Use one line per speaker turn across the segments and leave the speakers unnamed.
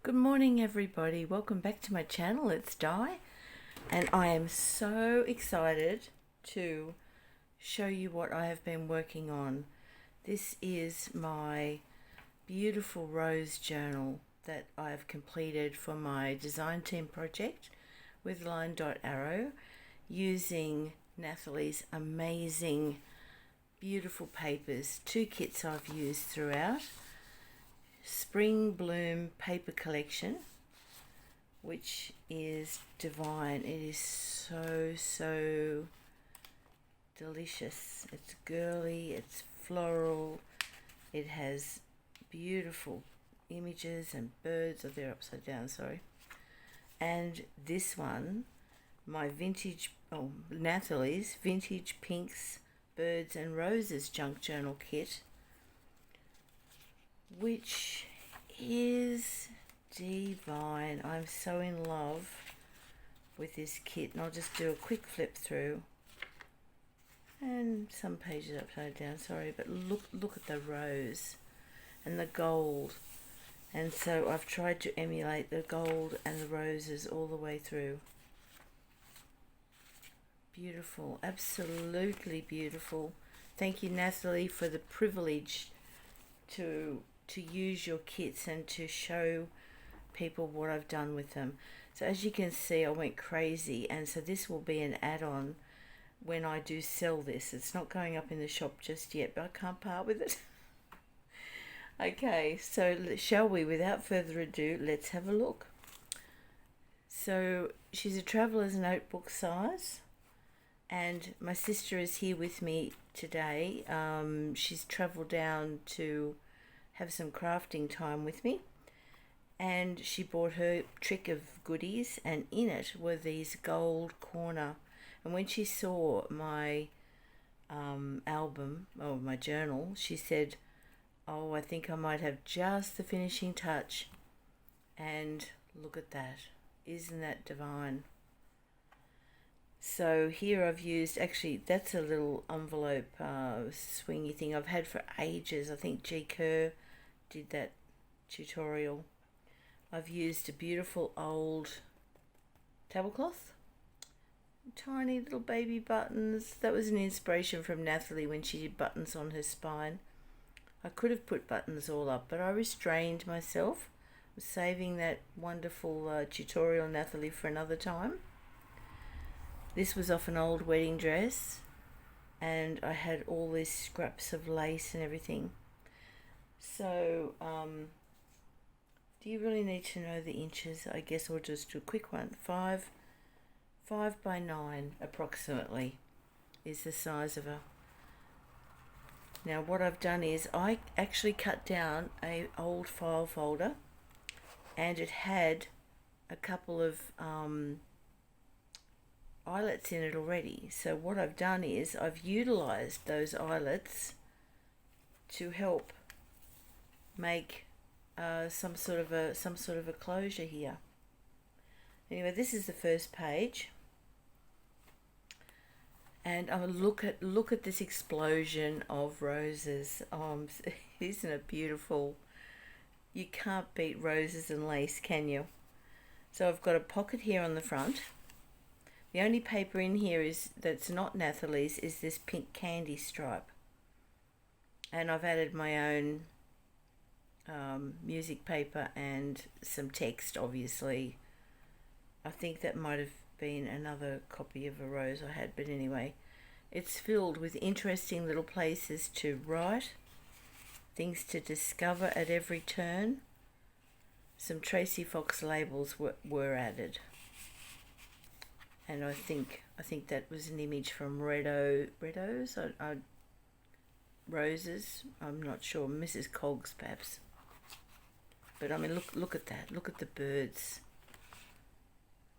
Good morning, everybody. Welcome back to my channel. It's Di, and I am so excited to show you what I have been working on. This is my beautiful rose journal that I have completed for my design team project with LineDotArrow using Nathalie's amazing, beautiful papers. Two kits I've used throughout. Spring Bloom paper collection, which is divine. It is so delicious. It's girly, it's floral, it has beautiful images and birds. Oh, they're upside down, sorry. And this one, my Nathalie's Vintage Pinks, Birds and Roses junk journal kit, which is divine. I'm so in love with this kit, and I'll just do a quick flip through, and some pages upside down, sorry, but look at the rose and the gold. And so I've tried to emulate the gold and the roses all the way through. Beautiful, absolutely beautiful. Thank you, Nathalie, for the privilege to use your kits and to show people what I've done with them. So as you can see, I went crazy, and so this will be an add-on when I do sell this. It's not going up in the shop just yet, but I can't part with it. Okay, so shall we, without further ado, let's have a look. So she's a traveller's notebook size, and my sister is here with me today. She's travelled down to have some crafting time with me, and she bought her trick of goodies, and in it were these gold corner. And when she saw my album, or my journal, she said, oh, I think I might have just the finishing touch. And look at that. Isn't that divine? So here I've used, actually that's a little envelope swingy thing I've had for ages. I think G. Kerr did that tutorial. I've used a beautiful old tablecloth, tiny little baby buttons. That was an inspiration from Nathalie when she did buttons on her spine. I could have put buttons all up, but I restrained myself. I was saving that wonderful tutorial, Nathalie, for another time. This was off an old wedding dress, and I had all these scraps of lace and everything. So, do you really need to know the inches? I guess I'll just do a quick one. 5 by 9 approximately is the size of a. Now what I've done is I actually cut down a old file folder, and it had a couple of eyelets in it already. So what I've done is I've utilized those eyelets to help make some sort of a closure here. Anyway, this is the first page, and look at this explosion of roses. Isn't it beautiful? You can't beat roses and lace, can you? So I've got a pocket here on the front. The only paper in here that's not Nathalie's is this pink candy stripe, and I've added my own music paper and some text, obviously. I think that might have been another copy of a rose I had, but anyway, it's filled with interesting little places to write, things to discover at every turn. Some Tracy Fox labels were added, and I think that was an image from Roses. I'm not sure, Mrs. Coggs perhaps. But I mean, look at that. Look at the birds.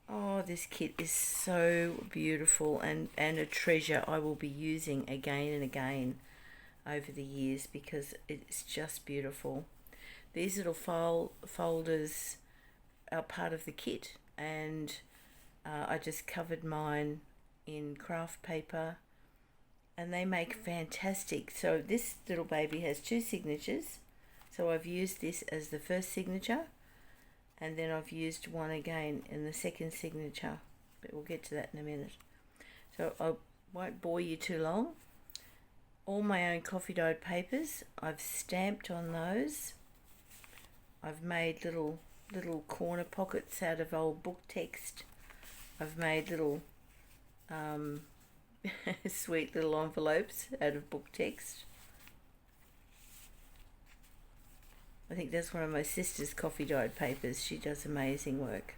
Oh, this kit is so beautiful, and a treasure I will be using again and again over the years because it's just beautiful. These little file folders are part of the kit, and I just covered mine in craft paper, and they make fantastic. So this little baby has 2 signatures. So I've used this as the first signature, and then I've used one again in the second signature, but we'll get to that in a minute. So I won't bore you too long. All my own coffee dyed papers, I've stamped on those. I've made little corner pockets out of old book text. I've made little sweet little envelopes out of book text. I think that's one of my sister's coffee dyed papers. She does amazing work.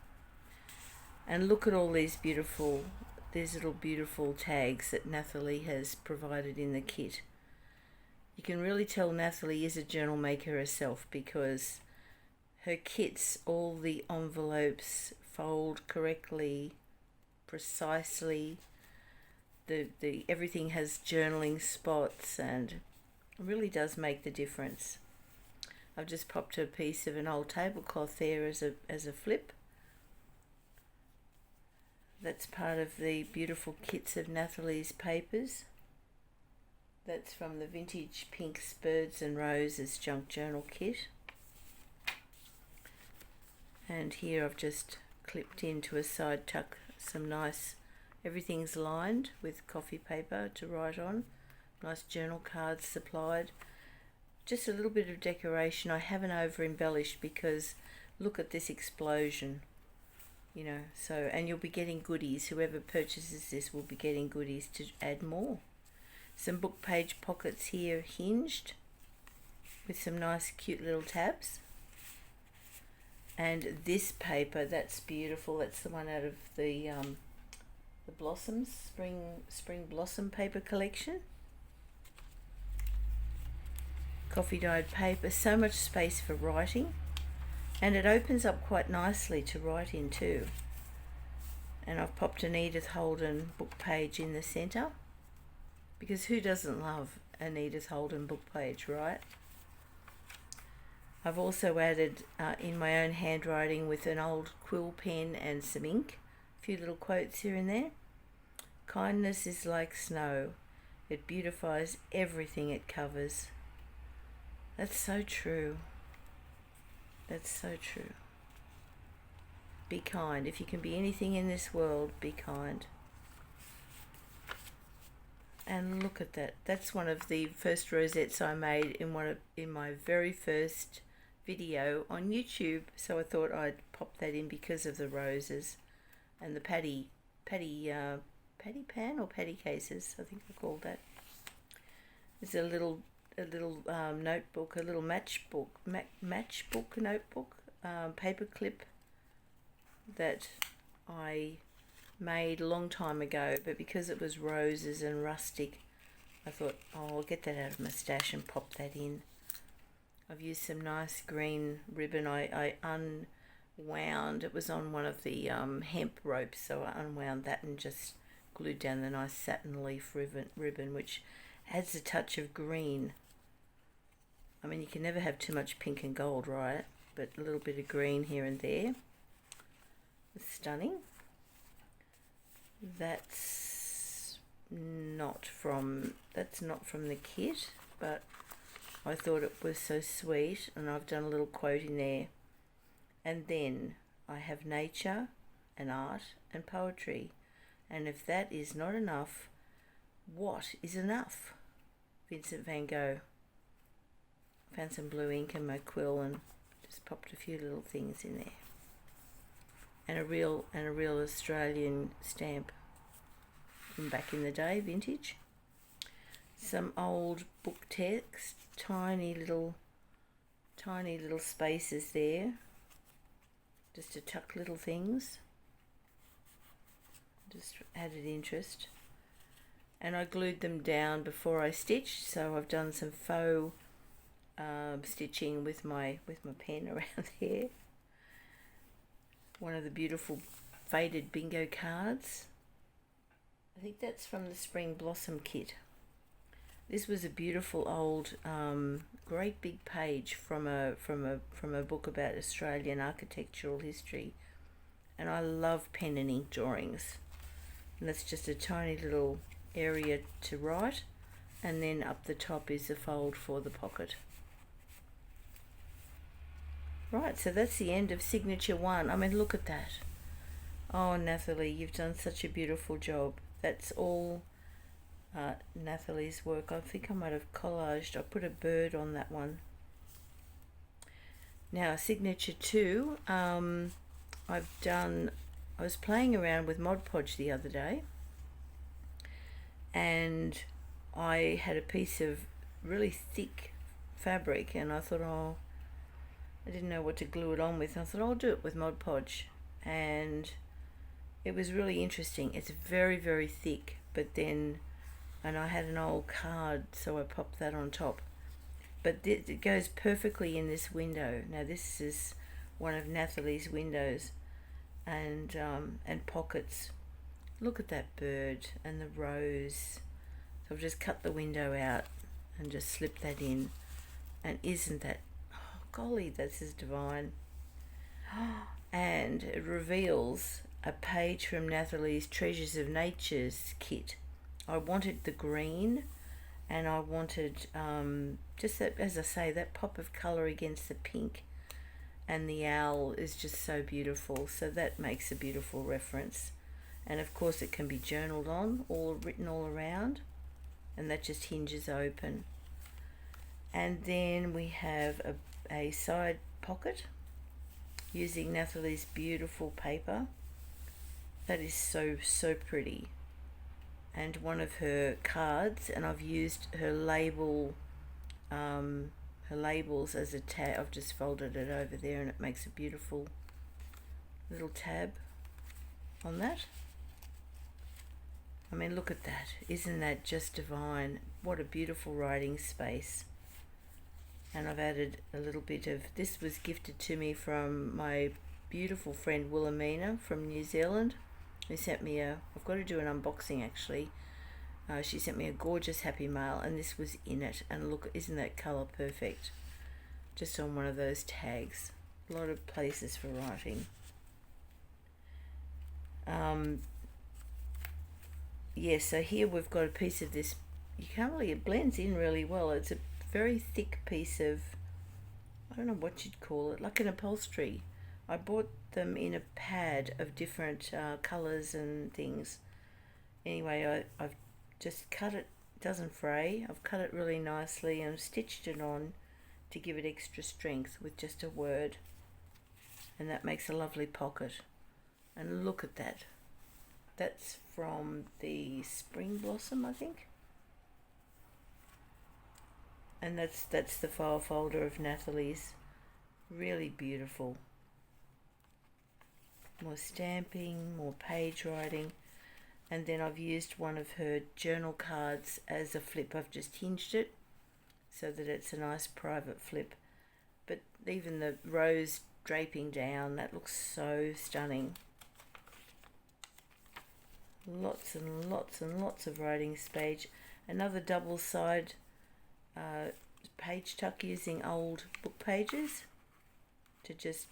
And look at all these little beautiful tags that Nathalie has provided in the kit. You can really tell Nathalie is a journal maker herself, because her kits, all the envelopes fold correctly, precisely. The everything has journaling spots, and it really does make the difference. I've just popped a piece of an old tablecloth there as a flip. That's part of the beautiful kits of Nathalie's papers. That's from the Vintage Pinks Birds and Roses Junk Journal kit. And here I've just clipped into a side tuck some nice, everything's lined with coffee paper to write on. Nice journal cards supplied. Just a little bit of decoration. I haven't over embellished because look at this explosion. So, and you'll be getting goodies. Whoever purchases this will be getting goodies to add more. Some book page pockets here hinged with some nice cute little tabs. And this paper, that's beautiful. That's the one out of the Blossoms Spring Blossom paper collection. Coffee dyed paper, so much space for writing, and it opens up quite nicely to write in too. And I've popped an Edith Holden book page in the centre, because who doesn't love an Edith Holden book page, right? I've also added in my own handwriting with an old quill pen and some ink, a few little quotes here and there. Kindness is like snow. It beautifies everything it covers. That's so true. That's so true. Be kind. If you can be anything in this world, be kind. And look at that. That's one of the first rosettes I made in my very first video on YouTube. So I thought I'd pop that in because of the roses and the patty pan or patty cases, I think I called that. There's a little notebook, a little matchbook notebook, paper clip that I made a long time ago, but because it was roses and rustic, I thought, I'll get that out of my stash and pop that in. I've used some nice green ribbon. I unwound, it was on one of the hemp ropes, so I unwound that and just glued down the nice satin leaf ribbon, which adds a touch of green. I mean, you can never have too much pink and gold, right? But a little bit of green here and there. It's stunning. That's not from the kit, but I thought it was so sweet, and I've done a little quote in there. And then I have nature and art and poetry. And if that is not enough, what is enough? Vincent van Gogh. Found some blue ink in my quill and just popped a few little things in there. And a real Australian stamp from back in the day, vintage. Some old book text, tiny little spaces there, just to tuck little things. Just added interest. And I glued them down before I stitched, so I've done some faux stitching with my pen around here. One of the beautiful faded bingo cards. I think that's from the Spring Blossom kit. This was a beautiful old, great big page from a book about Australian architectural history, and I love pen and ink drawings. And that's just a tiny little area to write, and then up the top is a fold for the pocket. Right, so that's the end of signature 1. I mean, look at that. Oh, Nathalie, you've done such a beautiful job. That's all Nathalie's work. I think I might have collaged. I put a bird on that one. Now, signature 2, I was playing around with Mod Podge the other day, and I had a piece of really thick fabric, and I thought, oh, I didn't know what to glue it on with. I thought, I'll do it with Mod Podge, and it was really interesting. It's very, very thick, but then, and I had an old card, so I popped that on top. But it goes perfectly in this window. Now this is one of Nathalie's windows, and pockets. Look at that bird and the rose. So I've just cut the window out and just slipped that in. And isn't that, oh golly, this is divine. And it reveals a page from Nathalie's Treasures of Nature's kit. I wanted the green, and I wanted just that, as I say, that pop of colour against the pink, and the owl is just so beautiful, so that makes a beautiful reference. And of course it can be journaled on, all written all around, and that just hinges open. And then we have a side pocket using Nathalie's beautiful paper. That is so pretty. And one of her cards, and I've used her labels as a tab. I've just folded it over there, and it makes a beautiful little tab on that. I mean, look at that. Isn't that just divine? What a beautiful writing space. And I've added a little bit of, this was gifted to me from my beautiful friend Wilhelmina from New Zealand, who sent me I've got to do an unboxing actually. She sent me a gorgeous happy mail, and this was in it. And look, isn't that colour perfect? Just on one of those tags. A lot of places for writing. Yeah, so here we've got a piece of this. You can't really, it blends in really well. It's a very thick piece of, I don't know what you'd call it, like an upholstery. I bought them in a pad of different colours and things. Anyway, I've just cut it, doesn't fray. I've cut it really nicely and stitched it on to give it extra strength with just a word. And that makes a lovely pocket. And look at that. That's from the Spring Blossom, I think. And that's the file folder of Nathalie's. Really beautiful. More stamping, more page writing. And then I've used one of her journal cards as a flip. I've just hinged it so that it's a nice private flip. But even the rose draping down, that looks so stunning. Lots and lots and lots of writing space. Another double side page tuck using old book pages to just,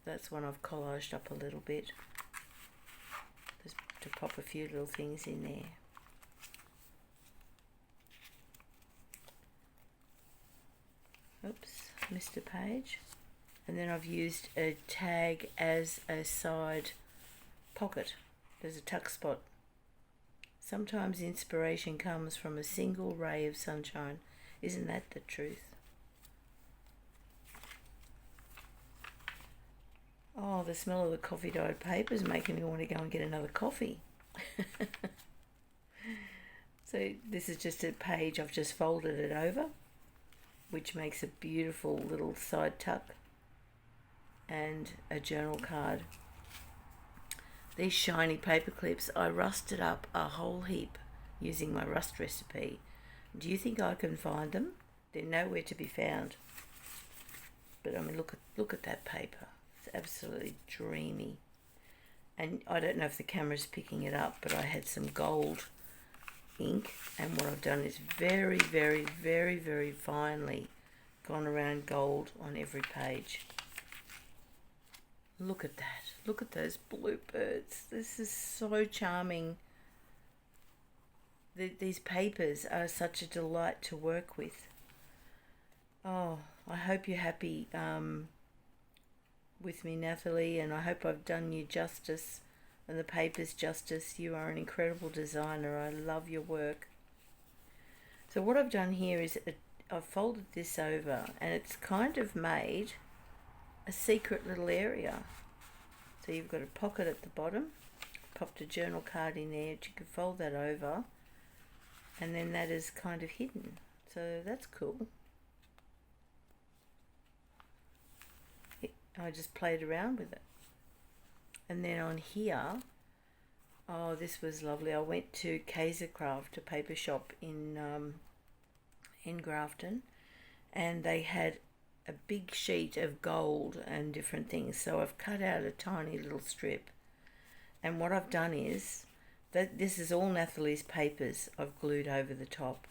that's one I've collaged up a little bit just to pop a few little things in there. Oops, missed a page. And then I've used a tag as a side pocket. There's a tuck spot. Sometimes inspiration comes from a single ray of sunshine. Isn't that the truth? Oh, the smell of the coffee dyed paper is making me want to go and get another coffee. So this is just a page, I've just folded it over, which makes a beautiful little side tuck and a journal card. These shiny paper clips, I rusted up a whole heap using my rust recipe. Do you think I can find them? They're nowhere to be found. But I mean, look at that paper. It's absolutely dreamy. And I don't know if the camera's picking it up, but I had some gold ink, and what I've done is very, very, very, very finely gone around gold on every page. Look at that. Look at those bluebirds. This is so charming. These papers are such a delight to work with. Oh, I hope you're happy with me, Nathalie, and I hope I've done you justice and the papers justice. You are an incredible designer. I love your work. So what I've done here is I've folded this over, and it's kind of made a secret little area. So you've got a pocket at the bottom, popped a journal card in there, you can fold that over, and then that is kind of hidden. So that's cool. I just played around with it. And then on here, oh, this was lovely. I went to Kaisercraft, a paper shop in Grafton, and they had a big sheet of gold and different things. So I've cut out a tiny little strip, and what I've done is that this is all Nathalie's papers I've glued over the top.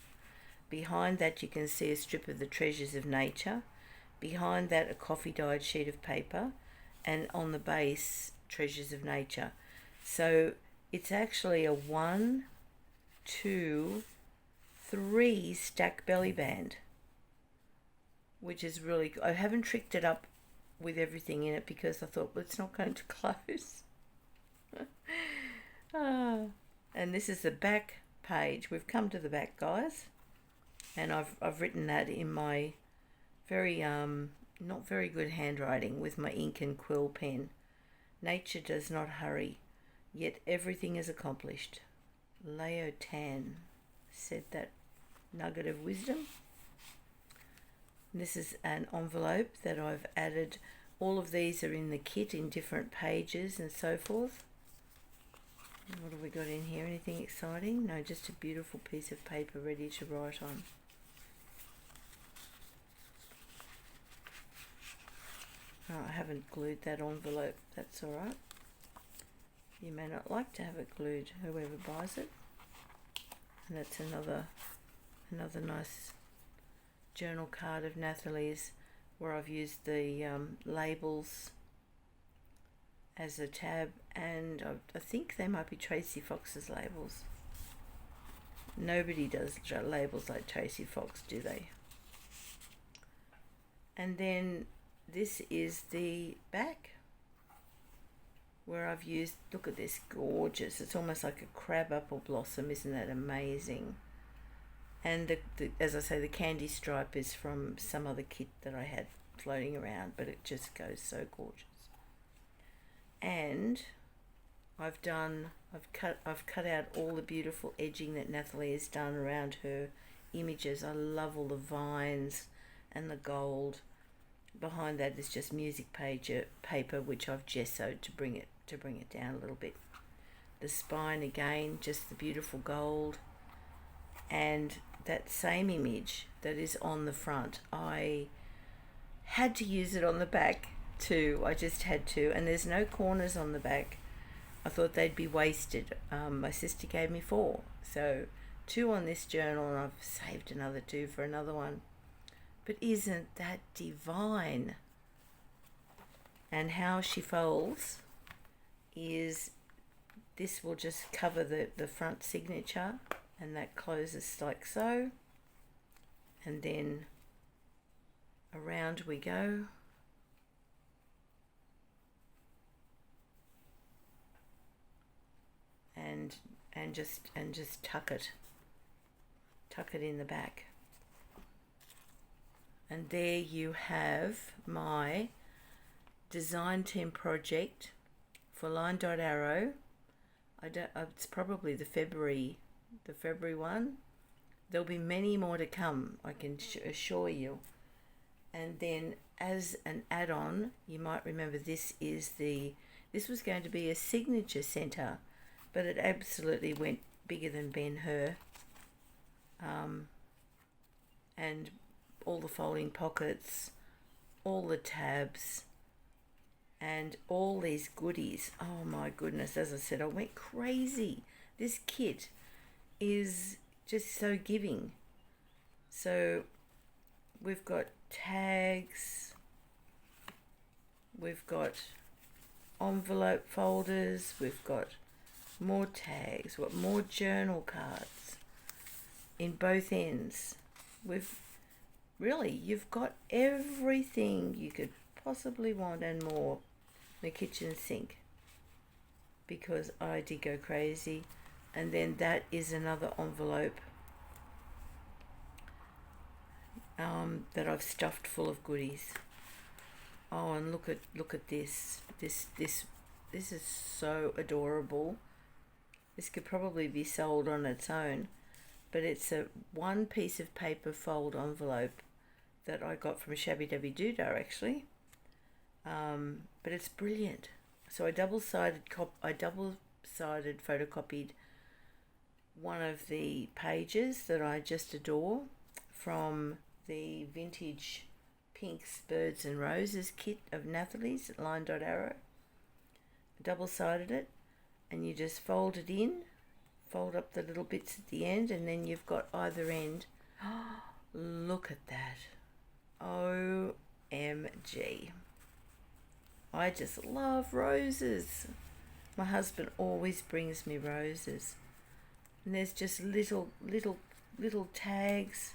Behind that you can see a strip of the Treasures of Nature. Behind that, a coffee dyed sheet of paper, and on the base, Treasures of Nature. So it's actually a 1, 2, 3 stack belly band, which is really, I haven't tricked it up with everything in it because I thought, well, it's not going to close. And this is the back page. We've come to the back, guys, and I've written that in my very not very good handwriting with my ink and quill pen. Nature does not hurry, yet everything is accomplished. Leo Tan said that nugget of wisdom. This is an envelope that I've added. All of these are in the kit in different pages and so forth. What have we got in here? Anything exciting? No, just a beautiful piece of paper ready to write on. Oh, I haven't glued that envelope. That's all right. You may not like to have it glued, whoever buys it. And that's another nice journal card of Nathalie's, where I've used the labels as a tab, and I think they might be Tracy Fox's labels. Nobody does labels like Tracy Fox, do they? And then this is the back, where I've used, look at this, gorgeous. It's almost like a crab apple blossom. Isn't that amazing? And as I say, the candy stripe is from some other kit that I had floating around, but it just goes so gorgeous. And I've cut out all the beautiful edging that Nathalie has done around her images. I love all the vines and the gold. Behind that is just music paper, which I've gessoed to bring it down a little bit. The spine again, just the beautiful gold, and that same image that is on the front, I had to use it on the back too. I just had to, and there's no corners on the back. I thought they'd be wasted. My sister gave me 4, so 2 on this journal, and I've saved another 2 for another one. But isn't that divine? And how she folds is, this will just cover the front signature, and that closes like so, and then around we go, and just tuck it in the back. And there you have my design team project for LineDotArrow. It's probably the February one. There'll be many more to come, I can assure you. And then as an add-on, you might remember this was going to be a signature center, but it absolutely went bigger than Ben-Hur. And all the folding pockets, all the tabs, and all these goodies. Oh my goodness, as I said, I went crazy. This kit is just so giving. So we've got tags, we've got envelope folders, we've got more tags, we've got more journal cards in both ends. You've got everything you could possibly want, and more, the kitchen sink, because I did go crazy. And then that is another envelope that I've stuffed full of goodies. Oh, and look at this. This is so adorable. This could probably be sold on its own, but it's a one piece of paper fold envelope that I got from Shabby Dabby Doodah, actually. But it's brilliant. So I double-sided photocopied one of the pages that I just adore from the vintage Pinks, Birds and Roses kit of Nathalie's at LineDotArrow. Double-sided it, and you just fold it in, fold up the little bits at the end, and then you've got either end. Look at that. OMG. I just love roses. My husband always brings me roses. And there's just little tags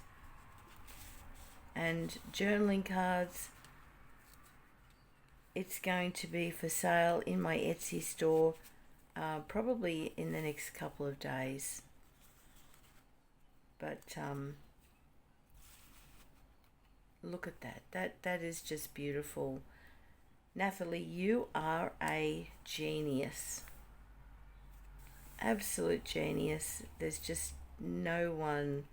and journaling cards. It's going to be for sale in my Etsy store probably in the next couple of days. But look at that. That is just beautiful. Nathalie, you are a genius. Absolute genius. There's just nothing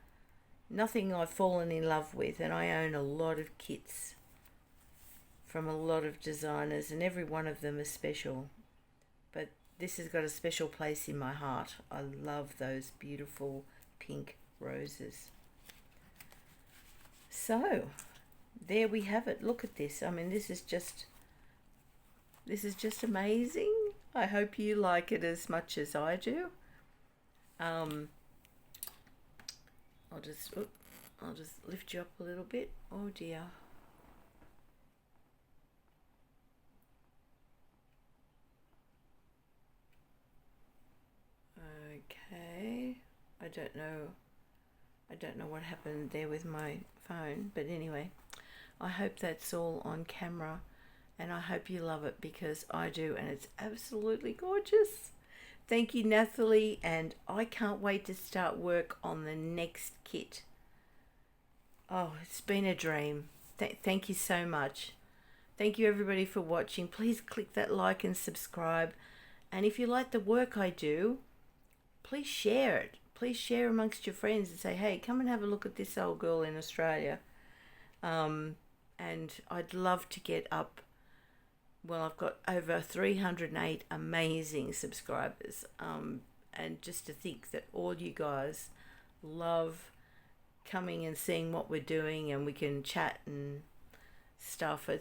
I've fallen in love with, and I own a lot of kits from a lot of designers, and every one of them is special. But this has got a special place in my heart. I love those beautiful pink roses. So, there we have it. Look at this. I mean, this is just amazing. I hope you like it as much as I do. I'll just lift you up a little bit. Oh dear. Okay. I don't know what happened there with my phone, but anyway, I hope that's all on camera. And I hope you love it, because I do, and it's absolutely gorgeous. Thank you, Nathalie, and I can't wait to start work on the next kit. Oh, it's been a dream. Thank you so much. Thank you, everybody, for watching. Please click that like and subscribe. And if you like the work I do, please share it. Please share amongst your friends and say, hey, come and have a look at this old girl in Australia. And I'd love to get up. Well, I've got over 308 amazing subscribers. And just to think that all you guys love coming and seeing what we're doing, and we can chat and stuff. I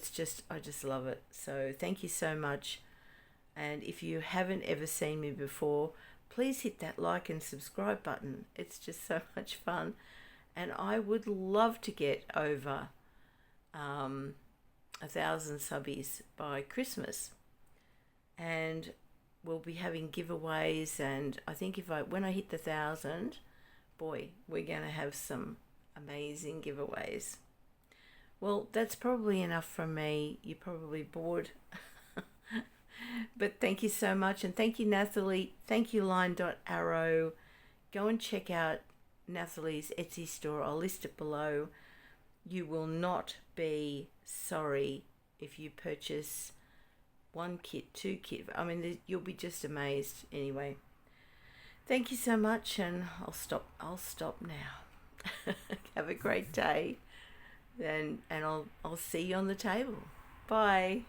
just love it. So thank you so much. And if you haven't ever seen me before, please hit that like and subscribe button. It's just so much fun. And I would love to get over 1,000 subbies by Christmas, and we'll be having giveaways. And I think when I hit the 1,000, boy, we're going to have some amazing giveaways. Well, that's probably enough from me. You're probably bored. But thank you so much, and thank you, Nathalie. Thank you, LineDotArrow. Go and check out Nathalie's Etsy store. I'll list it below. You will not be sorry if you purchase one kit, two kit. I mean, you'll be just amazed. Anyway, thank you so much, and I'll stop now. Have a great day, and I'll see you on the table. Bye.